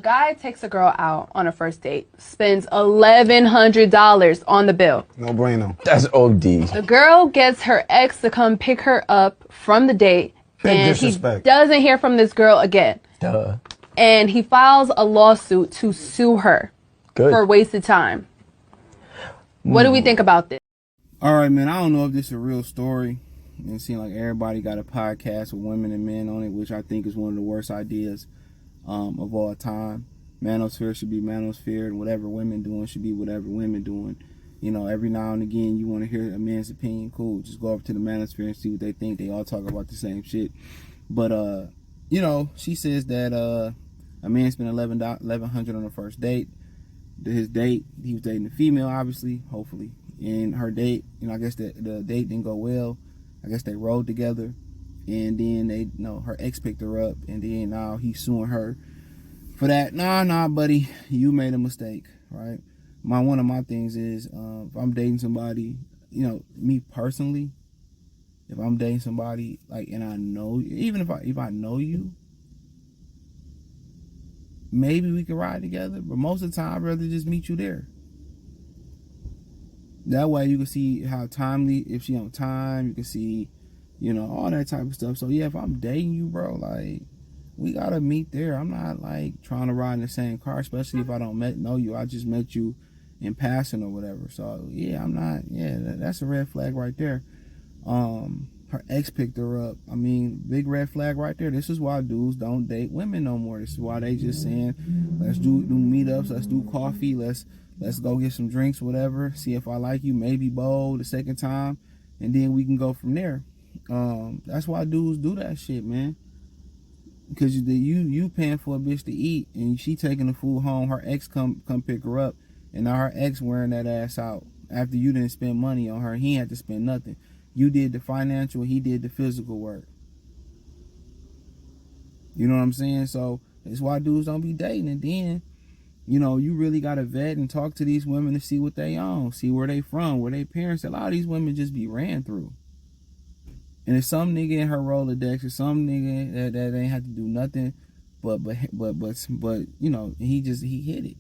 guy takes a girl out on a first date, spends $1,100 on the bill. No bueno. That's OD. The girl gets her ex to come pick her up from the date, and he doesn't hear from this girl again. Duh. And he files a lawsuit to sue her for wasted time. What do we think about this? All right, man, I don't know if this is a real story. It seems like everybody got a podcast with women and men on it, which I think is one of the worst ideas of all time. Manosphere should be manosphere, and whatever women doing should be whatever women doing. You know, every now and again you want to hear a man's opinion, cool. Just go up to the manosphere and see what they think. They all talk about the same shit. But, you know, she says that a man spent $1,100 on the first date. His date, he was dating a female, obviously, hopefully. And her date, you know, I guess the date didn't go well. I guess they rode together. And then they, you know, her ex picked her up. And then now he's suing her for that. Nah, buddy, you made a mistake, right? One of my things is, if I'm dating somebody, you know, me personally, if I'm dating somebody, like, and I know, even if I know you, maybe we can ride together, but most of the time I'd rather just meet you there. That way you can see how timely, if she on time, you can see, you know, all that type of stuff. So yeah, if I'm dating you, bro, like, we gotta meet there. I'm not like trying to ride in the same car, especially if I don't know you. I just met you in passing or whatever. So yeah, I'm not, yeah, that's a red flag right there. Her ex picked her up. I mean, big red flag right there. This is why dudes don't date women no more. This is why they just saying, let's do meetups, let's do coffee, let's go get some drinks, whatever. See if I like you, maybe bowl the second time, and then we can go from there. That's why dudes do that shit, man. Because you paying for a bitch to eat, and she taking the food home. Her ex come pick her up, and now her ex wearing that ass out after you didn't spend money on her. He ain't had to spend nothing. You did the financial, he did the physical work. You know what I'm saying? So that's why dudes don't be dating. And then, you know, you really got to vet and talk to these women to see what they own, see where they from, where they parents. A lot of these women just be ran through. And if some nigga in her Rolodex or some nigga that ain't have to do nothing, but you know, he hit it.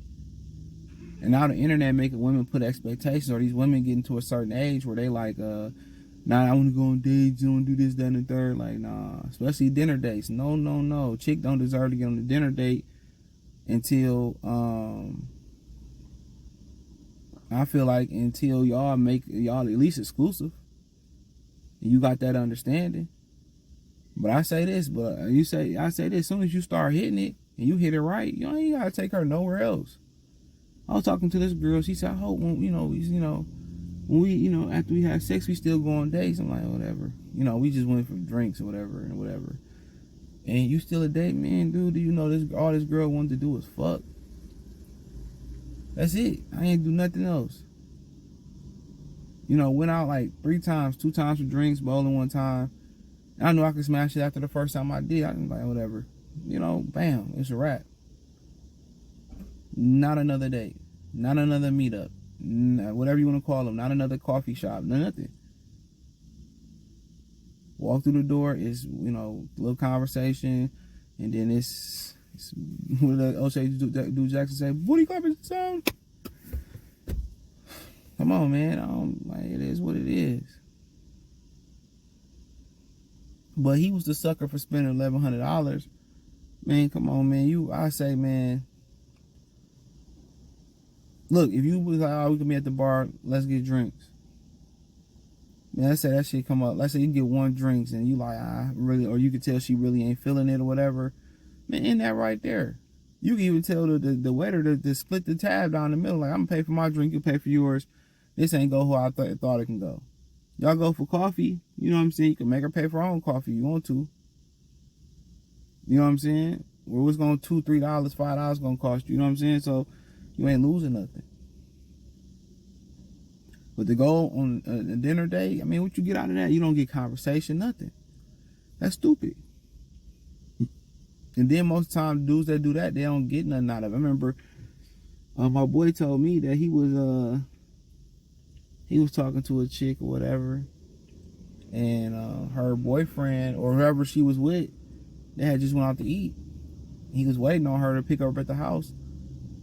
And now the internet making women put expectations, or these women getting to a certain age where they like, nah, I want to go on dates, I want to do this, that, and the third. Like, nah, especially dinner dates. No. Chick don't deserve to get on the dinner date until, I feel like until y'all make y'all at least exclusive. You got that understanding. But I say this, I say this, as soon as you start hitting it and you hit it right, you ain't gotta take her nowhere else. I was talking to this girl, she said, I hope when when we, you know, after we have sex, we still go on dates. I'm like, whatever. You know, we just went for drinks or whatever. And you still a date, man, dude, do you know all this girl wanted to do was fuck? That's it. I ain't do nothing else. You know, went out like 3 times, 2 times for drinks, bowling 1 time. I knew I could smash it after the first time I did. I was like, whatever. You know, bam, it's a wrap. Not another date. Not another meetup. Whatever you want to call them. Not another coffee shop. Nothing. Walk through the door, is, you know, a little conversation, and then it's what did O'Shea do Jackson say? Booty clapping sound. Come on, man. Like, it is what it is. But he was the sucker for spending $1,100. Man, come on, man. I say, man. Look, if you was like, oh, we can be at the bar, let's get drinks. Man, let's say that shit come up. Let's say you get 1 drink and you like, really, or you could tell she really ain't feeling it or whatever. Man, in that right there. You can even tell the waiter to split the tab down the middle. Like, I'm gonna pay for my drink, you pay for yours. This ain't go who I thought it can go. Y'all go for coffee, you know what I'm saying? You can make her pay for her own coffee if you want to. You know what I'm saying? Where was going $2, $3, $5 gonna cost you, you know what I'm saying? So you ain't losing nothing. But to go on a dinner date, I mean, what you get out of that? You don't get conversation, nothing. That's stupid. And then most times dudes that do that, they don't get nothing out of it. I remember my boy told me that he was talking to a chick or whatever, and her boyfriend or whoever she was with, they had just went out to eat. he was waiting on her to pick her up at the house.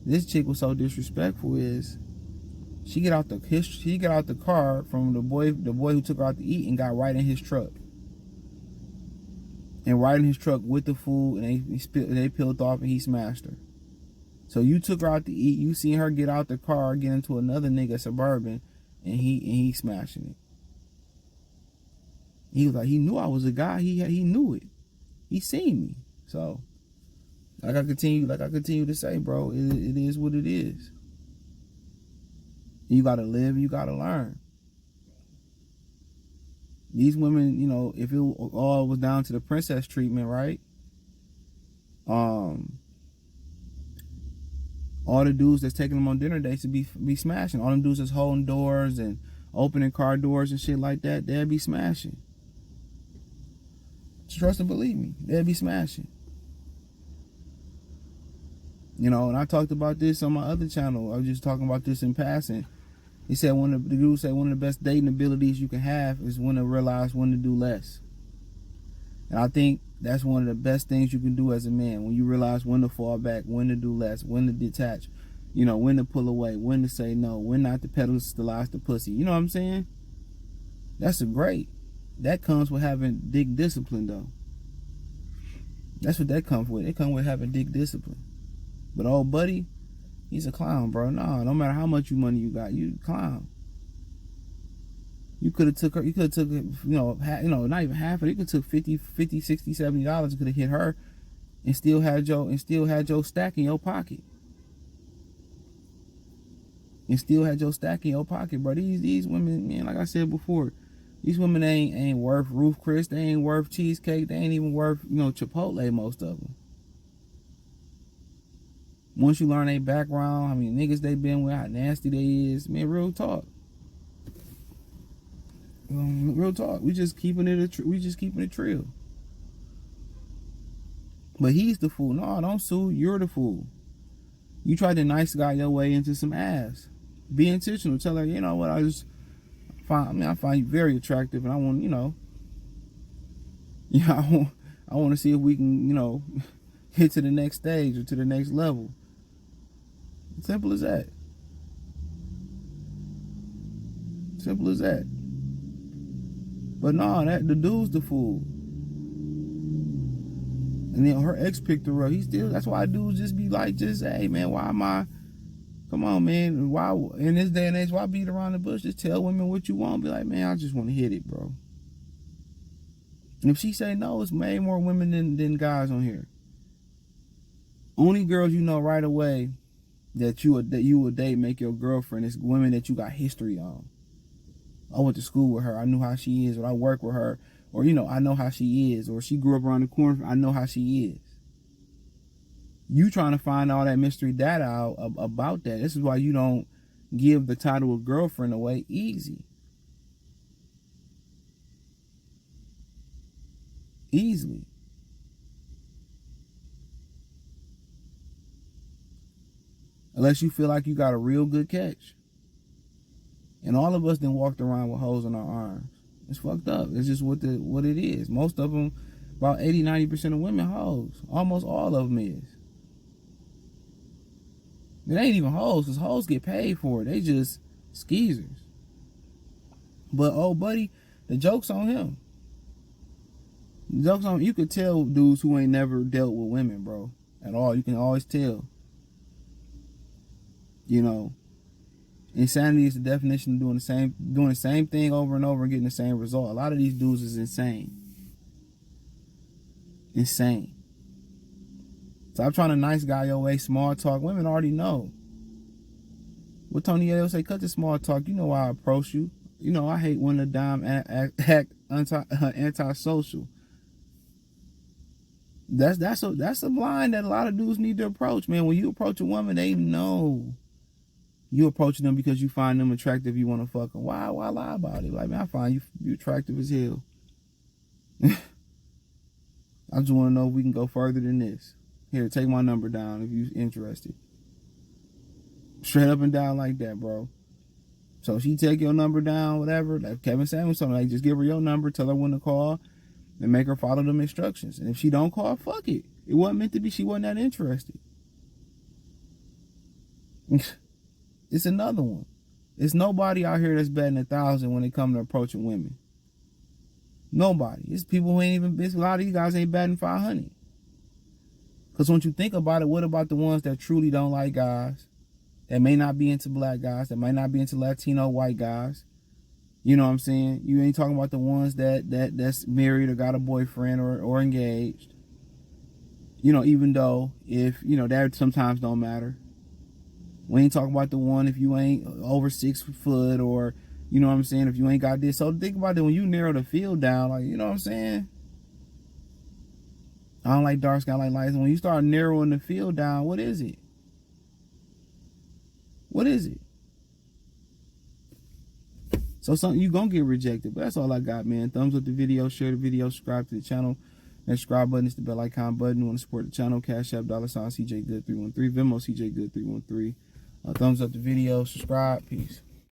This chick was so disrespectful. Is she get out the car from the boy who took her out to eat and got right in his truck. And right in his truck with the food, and they peeled off and he smashed her. So you took her out to eat, you seen her get out the car, get into another nigga Suburban, and he smashing it. He was like, he knew I was a guy, he knew it. He seen me. So like I continue to say, bro, it is what it is. You gotta live, you gotta learn. These women, you know, if it all was down to the princess treatment, right? All the dudes that's taking them on dinner dates to be smashing. All them dudes that's holding doors and opening car doors and shit like that, they'll be smashing. Trust and believe me, they'll be smashing. You know, and I talked about this on my other channel. I was just talking about this in passing. He said the dude said one of the best dating abilities you can have is when to realize when to do less. And I think that's one of the best things you can do as a man, when you realize when to fall back, when to do less, when to detach, you know, when to pull away, when to say no, when not to pedestalize the pussy. You know what I'm saying? That's great. That comes with having dick discipline, though. That's what that comes with. It comes with having dick discipline. But old buddy, he's a clown, bro. No matter how much money you got, you clown. You could have took her, not even half of it. You could have took $50, $60, $70, could have hit her and still had your stack in your pocket. And still had your stack in your pocket, bro. These women, man, like I said before, these women ain't worth Ruth Chris, they ain't worth cheesecake, they ain't even worth, Chipotle, most of them. Once you learn their background, how many niggas they been with, how nasty they is, man, real talk. Real talk. We just keeping it real. But he's the fool. No, don't sue. You're the fool. You tried to nice guy your way into some ass. Be intentional. Tell her, you know what, I find you very attractive, and I want, I want to see if we can, hit to the next stage or to the next level. Simple as that. Simple as that. But no, the dude's the fool. And then her ex picked her up. That's why dudes just be like, hey man, come on man, why in this day and age, why beat around the bush? Just tell women what you want. Be like, man, I just want to hit it, bro. And if she say no, it's way more women than guys on here. Only girls you know right away that you would date, make your girlfriend, is women that you got history on. I went to school with her. I knew how she is, or I work with her, or I know how she is, or she grew up around the corner. I know how she is. You trying to find all that mystery data out about that. This is why you don't give the title of girlfriend away easily. Unless you feel like you got a real good catch. And all of us then walked around with holes in our arms. It's fucked up. It's just what it is. Most of them, about 80-90% of women, hoes. Almost all of them is. It ain't even hoes, because hoes get paid for it. They just skeezers. But old buddy, the joke's on him. The joke's on him. You could tell dudes who ain't never dealt with women, bro, at all. You can always tell. Insanity is the definition of doing the same thing over and over and getting the same result. A lot of these dudes is insane. Stop trying to nice guy your way, small talk. Women already know. What Tony Yayo say, cut the small talk. You know why I approach you. I hate when the dime act antisocial. That's a line that a lot of dudes need to approach, man. When you approach a woman, they know you approaching them because you find them attractive. You want to fuck them. Why lie about it? Like, man, I find you attractive as hell. I just want to know if we can go further than this. Here, take my number down if you're interested. Straight up and down like that, bro. So she take your number down, whatever. Like Kevin Samuelson, like, just give her your number, tell her when to call, and make her follow them instructions. And if she don't call, fuck it. It wasn't meant to be. She wasn't that interested. It's another one. It's nobody out here that's betting 1,000 when it comes to approaching women. Nobody. It's people who ain't even. A lot of these guys ain't batting 500. Because once you think about it, what about the ones that truly don't like guys, that may not be into black guys, that might not be into Latino white guys? You know what I'm saying? You ain't talking about the ones that's married or got a boyfriend or engaged. You know, even though if, you know, that sometimes don't matter. We ain't talking about the one if you ain't over 6 foot or, you know what I'm saying, if you ain't got this. So think about it when you narrow the field down, like, you know what I'm saying? I don't like dark skin, I like light. When you start narrowing the field down, what is it? What is it? So something you gonna get rejected. But that's all I got, man. Thumbs up the video, share the video, subscribe to the channel. That subscribe button is the bell icon button. You want to support the channel, Cash App, $ CJ Good 313, Venmo CJ Good 313. Thumbs up the video, subscribe, peace.